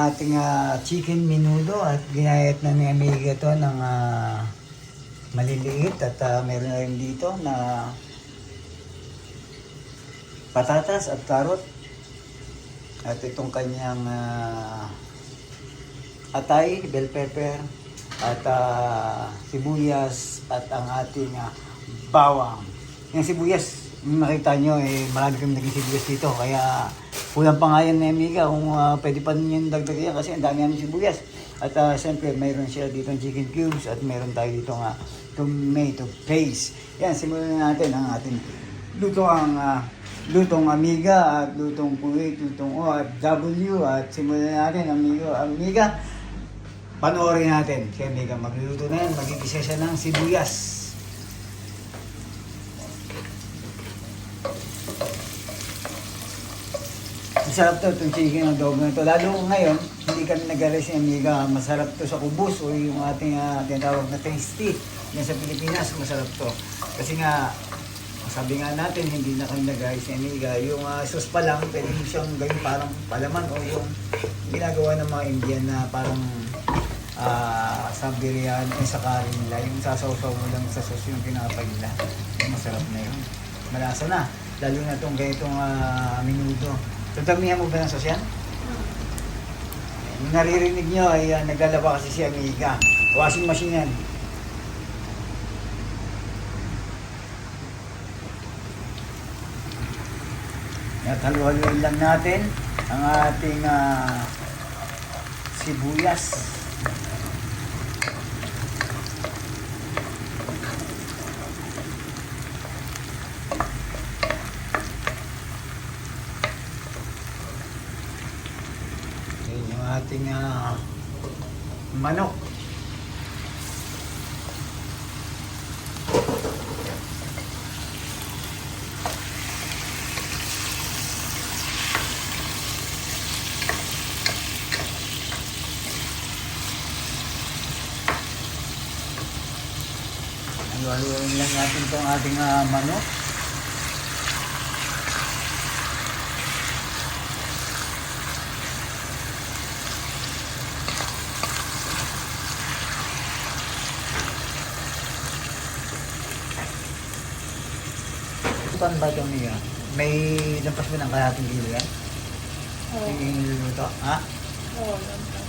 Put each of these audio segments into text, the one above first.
ating chicken menudo at ginayat na ni Amiga to ng maliliit at meron na rin dito na patatas at karot at itong kanyang atay, bell pepper at sibuyas at ang ating bawang. Yung sibuyas, makita nyo marami kami naging sibuyas dito kaya kulang pa nga yan na Amiga kung pwede pa ninyo dagdagan kasi ang dami namin sibuyas. At siyempre mayroon siya dito ng chicken cubes at mayroon tayo dito nga tomato paste. Yan, simulan natin ang ating lutong Amiga at lutong Kuwait, lutong OFW at simulan natin Amiga. Panoorin natin si Amiga. Magluluto na yan, magigisa siya ng sibuyas. Masarap to, itong chicken adobo na to. Lalo ngayon, hindi kami nag-alis ni Amiga. Masarap to sa kubos o yung ating tinatawag na tasty. Yan sa Pilipinas, masarap to. Kasi nga, sabi nga natin, hindi na kami nag-alis ni Amiga. Yung sauce pa lang, pwede mo siyang gawin parang palaman o yung ginagawa ng mga Indian na parang sa biryani sa kanin nila. Yung sasaw-saw mo lang sa sauce yung pinapay nila. Masarap na yun. Malasa na. Lalo na itong ganitong menudo. Tutamihan mo ba ng sauce yan? Yung naririnig nyo ay naglalaba kasi si Amiga. Washing machine yan. At halu-haluin lang natin ang ating sibuyas. Yan yung ating manok. Haluin lang natin itong ating manok. Saan ba itong niya? May lampas mo ng kalahating kilo yan? Oo. Yung niluluto? Ha? Oo, lampas.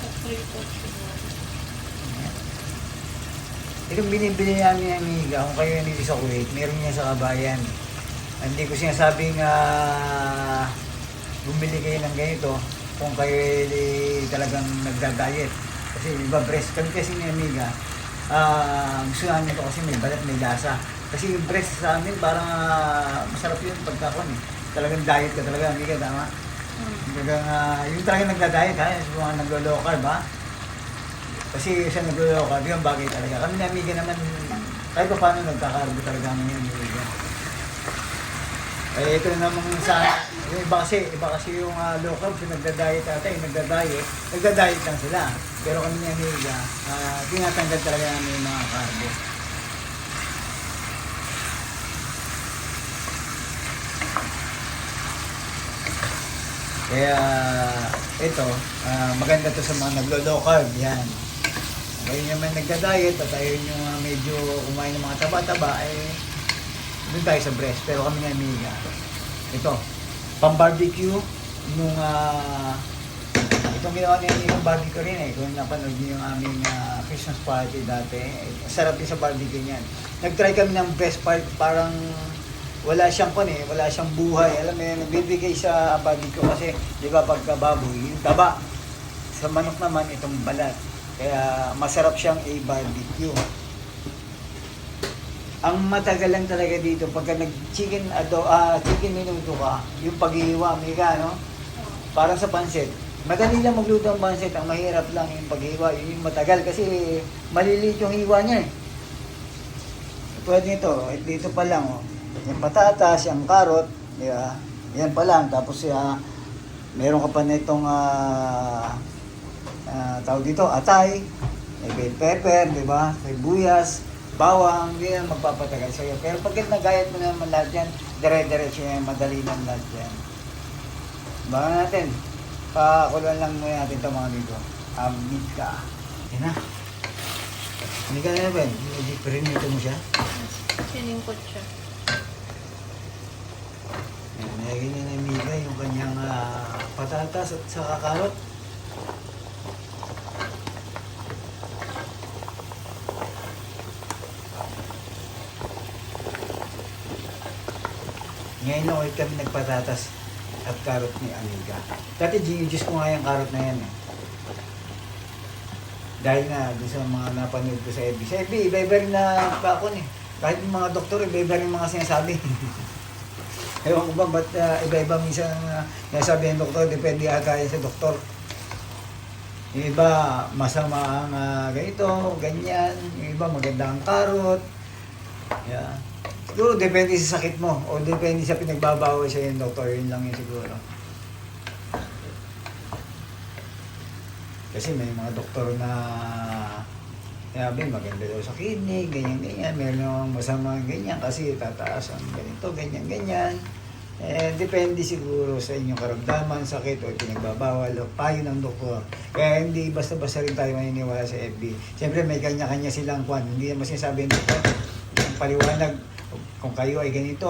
Sa 3-4 siguro. Itong binibili namin ng Amiga, kung kayo nandito sa Kuwait, meron niya sa kabayan. Hindi ko sinasabing bumili kayo ng ganito kung kayo talagang nagda-diet. Kasi iba breast kami kasi ni Amiga, gusto namin ito kasi may balat, may lasa. Kasi yung breast sa amin parang masarap yun pagkakon eh. Talagang diet ka talaga Amiga, tama? Talagang yung talagang nagda-diet yung mga naglo-low carb Kasi siya nag-low carb, yung bagay talaga. Kami ni Amiga naman, kahit pa paano nagkakarbo talaga kami ni Amiga. Ito naman sa, yung iba kasi yung low carb, yung nagda-diet yung nagda-diet lang sila. Pero kami ni Amiga, tinatanggal talaga namin yung mga carbo. Kaya ito, maganda to sa mga naglo-low carb, yan. Kayo naman nagda-diet at tayo yung medyo kumain ng mga taba-taba, doon tayo sa breast. Pero kami ni Amiga, ito, pang-barbecue, nung itong ginawa ni Amiga barbecue rin kung napanood niyo yung aming Christmas party dati, sarap din sa barbecue niyan. Nag-try kami ng breast part, parang wala siyang wala siyang buhay. Alam mo yun, nagbibigay sa barbecue kasi, di ba, pagka baboy, yung taba. Sa manok naman, itong balat. Kaya masarap siyang i-barbecue. Ang matagal lang talaga dito, pagka nag-chicken menudo ka, yung paghihiwa, Amiga, no? Parang sa pansit. Madali lang magluto ang pansit, ang mahirap lang yung paghihiwa, yun yung matagal kasi maliliit yung hiwa niya Pwede nito, dito pa lang, yung patatas, yung karot, yan pa lang. Tapos meron ka pa nitong tawag dito, atay, bell pepper, di ba? Sibuyas, bawang, hindi na magpapatagal sa'yo. Pero pag nagayat mo naman lahat yan, dire-diretso yan, madali lang lahat yan. Baka natin. Pakulan lang muna natin ito mga amigo. Amiga. Yan na. Amiga na ba? Medyo perinito mo siya. Siningkot siya. Yan, nilagay niya na amiga yung kanyang patatas at saka karot. Ngayon na ulit kami nagpatatas at karot ni Amiga. Dati ginjuice ko nga yung karot na yan eh. Dahil nga doon sa mga napanood ko sa FB. Sa FB, iba-iba rin na bakon eh. Kahit yung mga doktor, iba-iba rin mga sinasabi. Ewan ko ba, ba't iba-iba minsan sinasabi ng doktor, depende ata yun sa doktor. Yung iba, masama ang ganito, ganyan. Yung iba, maganda ang karot. Yeah. Siguro depende sa sakit mo o depende sa pinagbabawal sa yung doktor, yun lang yun siguro. Kasi may mga doktor na sabi maganda daw sa kidney, ganyan-ganyan, meron namang masama ganyan kasi tataas ang ganito, ganyan-ganyan. Depende siguro sa inyong karamdaman, sakit o pinagbabawal o payo ng doktor. Kaya hindi basta-basta rin tayo maniniwala sa FB. Siyempre may kanya-kanya silang kwan, hindi naman sinasabi ng doktor, ang paliwanag, kung kayo ay ganito,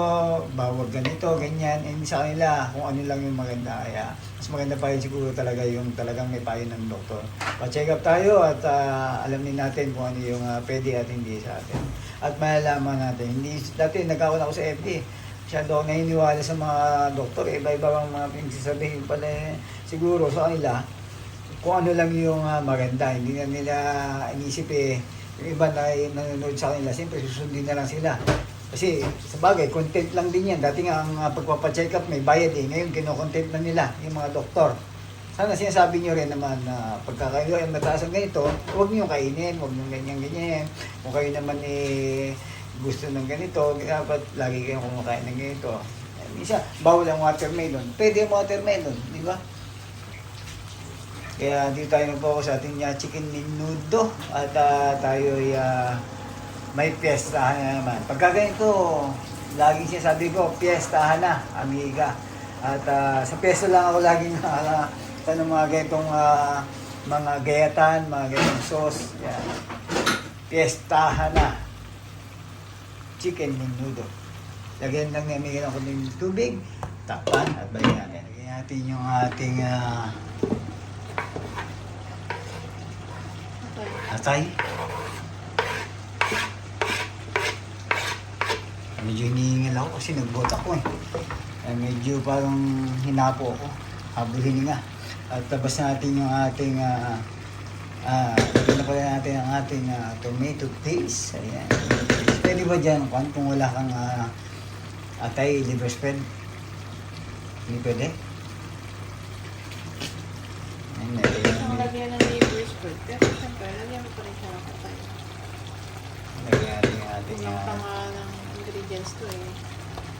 bawag ganito, ganyan, hindi sa kanila kung ano lang yung maganda. Kaya mas maganda pa rin siguro talaga yung talagang may payo ng doktor. Pa-check up tayo at alamin natin kung ano yung pwede at hindi sa atin. At malalaman natin. Hindi, dati nagkakaroon ako sa FD. Masyado ako naniniwala sa mga doktor. Iba-iba ang mga pinagsasabihin pala siguro sa kanila kung ano lang yung maganda. Hindi na nila inisip yung iba na nanonood sa kanila. Siyempre susundin na lang sila. Kasi sa bagay, content lang din yan. Dati nga ang pagpapacheck up may bayad eh. Ngayon, kino-content na nila yung mga doktor. Sana sinasabi nyo rin naman na pagka kayo ay mataas ang ganito, huwag nyo kainin, huwag nyo ganyan-ganyan. Kung kayo naman gusto ng ganito, dapat lagi kayong kumakain ng ganito. Isa, bawal ang watermelon. Pwede ang watermelon, di ba? Kaya dito tayo mag-focus sa ating chicken menudo at tayo ay may piyestahan na naman. Pagka ganito, laging sinasabi ko, piyestahan na, amiga. At sa piyesta lang ako laging sa mga ganitong mga gayatan, mga ganitong sauce. Yan. Piyestahan na. Chicken menudo. Lagyan lang ni amiga ng kunting tubig, takpan at balik natin. Lagyan natin yung ating atay. Medyo hinihingal ako kasi nagbot ako eh. Medyo parang hinapo ako. Habol hininga. At tapos natin yung ating lagyan na pala natin ang ating tomato paste. Ayan. Pwede ba dyan kung wala kang atay liver spread? Hindi pwede? Ang lagyan ng liver spread. Pero siyempre, lagyan mo pa rin siya ng patay. Lagyan natin yung ating Isang tanga ng ingredients to eh.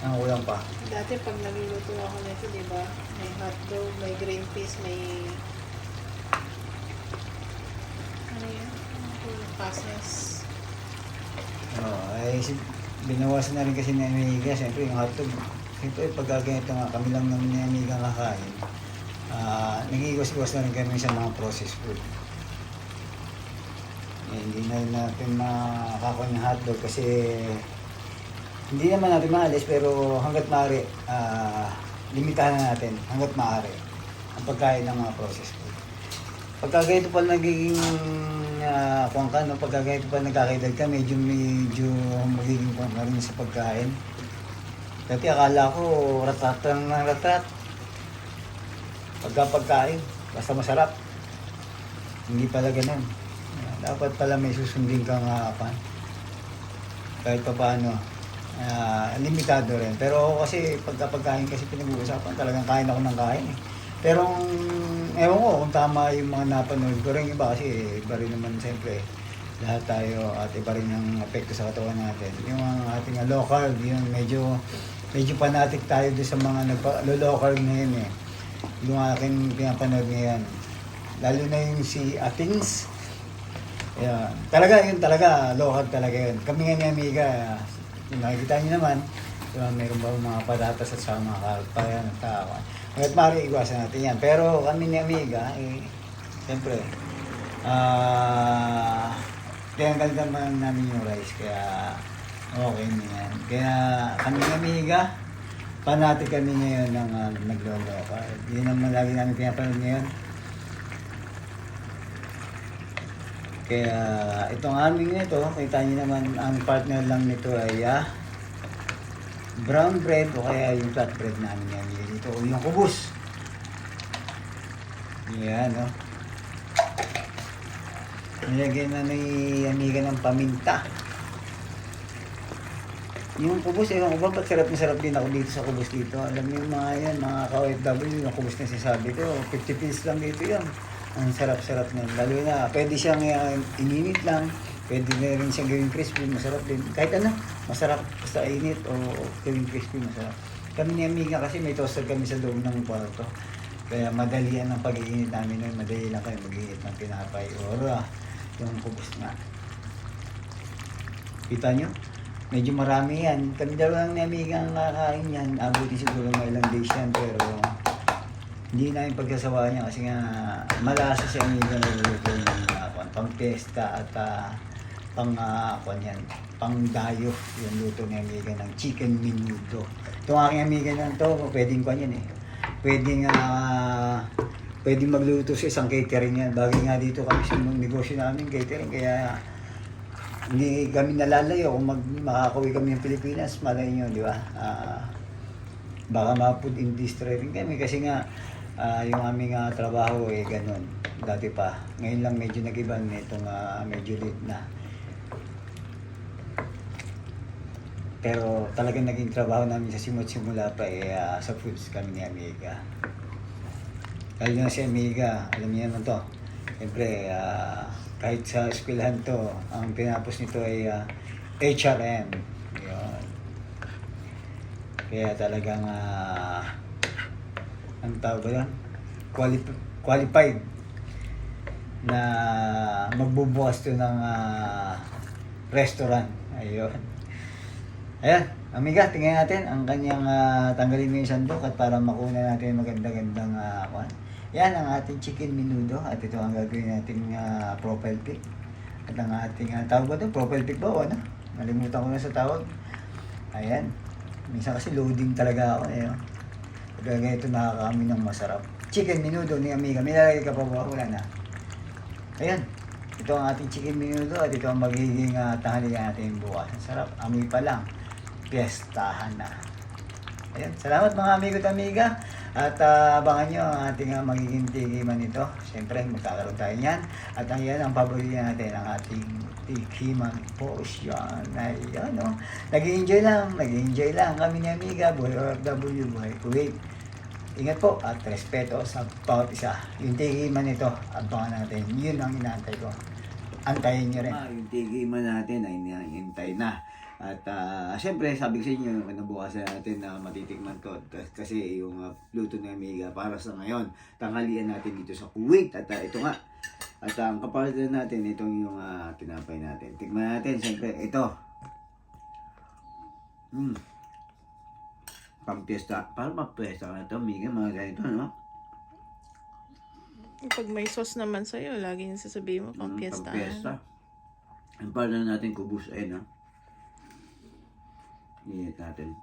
ang ulam pa. Dati pag nagluluto ako nito, di ba? May hotdog, may green peas, may... Ano yun? Pasas. Ay binawasan na rin kasi ni Amiga. Siyempre yung hotdog. Siyempre pag ganito nga kami lang naman ni Amiga kakain. Nag-iwas-iwas na rin kami sa mga processed food. Hindi na rin natin makakakuha ng hotdog kasi hindi naman natin maalis pero hanggat maaari limitahan na natin hanggat maaari ang pagkain ng mga processed food. Pagka ganito pa nagiging kung ka, no? Pagka ganito pa nagkakaedad ka, medyo magiging kung ka rin sa pagkain. Dati akala ko ratrat lang ng ratrat. Pagkain, basta masarap. Hindi pala ganun. Dapat pala may susundin kang kahit pa paano. Limitado rin. Pero ako kasi pagkain kasi pinag-uusapan, talagang kain ako ng kain eh. Pero ewan ko kung tama yung mga napanood ko rin iba kasi iba rin naman siyempre lahat tayo at iba rin yung epekto sa katawan natin. Yung ating low carb, yung medyo fanatic tayo doon sa mga low carb ngayon eh. Yung aking pinapanood ngayon. Lalo na yung si Athens. Yeah. Talaga low carb talaga yun. Kami nga ni Amiga, yung nakikita niyo naman, diba, mayroon ba mga patatas at sa mga karot pa yan, Kahit maaari iwasan natin yan. Pero kami ni Amiga, siyempre, tinanggal naman namin yung rice, kaya okay na yan. Kaya kami ni Amiga, panati kami ngayon ng nagloloka. Yun naman lagi namin pinapanood ngayon. Kaya itong aming nito, kita nyo naman, ang partner lang nito ay brown bread o kaya yung flat bread namin yan dito, o yung kubos. Yan, no? Nilagyan na ni Amiga ng paminta. Yung kubos, ewan ko ba, ba't sarap na sarap din ako dito sa kubos dito. Alam niyo yung mga yan, mga ka-OFW, yung kubos na sinasabi ko, 50 pesos lang dito yan. Ang sarap-sarap na. Lalo na, pwede siyang ininit lang, pwede na rin siyang gawing crispy, masarap din. Kahit ano, masarap basta init o gawing crispy, masarap. Kami ni Amiga kasi may toaster kami sa loob ng kwarto. Kaya madali yan ang pag-iinit namin nun. Madali lang kayo mag-iinit ng tinapay or yung kubos na. Kita nyo? Medyo marami yan. Kami dalawa lang ni Amiga ang kakain yan. Abuti siguro mga ilang days yan, pero hindi namin pagsasawaan niya kasi nga malasa si Amiga na luluto ng pang pesta at pang dayo yung luto ni Amiga ng chicken menudo. Itong aking Amiga na to, pwedeng yan eh. Pwedeng magluto sa isang catering yan. Bagay nga dito kami sa negosyo namin catering, kaya hindi kami nalalayo kung makakauwi kami ng Pilipinas, malay nyo, di ba? Baka ma-food industry rin kami kasi nga yung aming trabaho ganun. Dati pa. Ngayon lang medyo nag-iba nitong medyo late na. Pero talagang naging trabaho namin sa simula pa sa foods kami ni Amiga. Lalo na si Amiga, alam niya naman to. Siyempre, kahit sa eskwelahan to, ang tinapos nito ay HRM. Yun. Kaya talagang ang tawag ba yun? Qualified na magbubukas to ng restaurant. Ayun. Ayan, Amiga, tingnan natin ang kanyang tanggalin mo yung sandok at para makuna natin maganda-gandang yan ang ating chicken menudo at ito ang gagawin nating profile pic. At ang ating tawag ba ito? Profile pic ba o ano? Nalimutan ko na sa tawag. Ayan. Minsan kasi loading talaga ako. Ayan. Kaya ito nakakaamin ng masarap. Chicken menudo ni Amiga. May lalagay ka pa ba? Wala na. Ayan. Ito ang ating chicken menudo at ito ang magiging tanghalian natin bukas. Ang sarap. Amoy pa lang. Piyestahan na. Ayan. Salamat mga amigo at amiga. At abangan nyo ang ating magiging tikiman nito. Siyempre, magkakaroon tayo niyan. At ang yan ang paborito natin, ang ating tikiman potion. Ayan, no? Nag-i-enjoy lang kami ni Amiga, buhay OFW, buhay Kuwait. Ingat po at respeto sa bawat isa. Yung tikiman nito, abangan natin. Yun ang inaantay ko. Antayin nyo rin. Yung tikiman natin ay inaantay na. At siyempre, sabi ko sa inyo, nabukasan natin na matitikman to kasi yung luto ng Amiga para sa ngayon, tanghalian natin dito sa Kuwait. At ito nga, at ang kapalitan natin, itong yung tinapay natin. Tikman natin, siyempre, ito. Pang-piyesta. Para ma-piyesta ka na ito, Amiga, mga ganito, no? Pag may sauce naman sa'yo, lagi yung sasabihin mo, pang piyesta. Pang-piyesta. Ang partner natin, kubus, ayun, no? Init natin.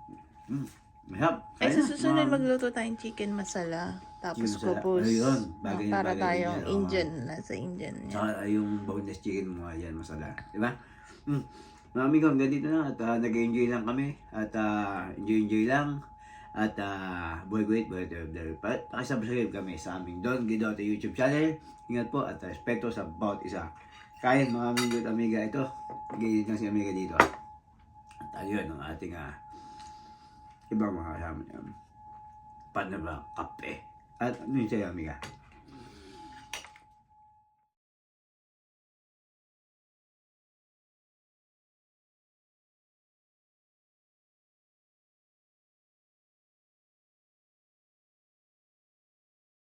Mahap. Ay, sa susunod magluto tayong chicken masala. Tapos kupos. Ayun. Bagay para bagay tayong din yan. Indian. Nasa Indian. Saka yung boneless chicken mo yan, masala. Diba? Mga amigo, hanggang dito na. At nag-enjoy lang kami. At enjoy lang. At buhay pakisubscribe kami sa aming Don Guidote YouTube channel. Ingat po at respeto sa bawat isa. Kaya mga amigo at amiga, ito. Gigit lang si Amiga dito. At ayun, ang ating ibang mga kasama niya. Paano ba? Kape. At ano yun sa'yo, Amiga?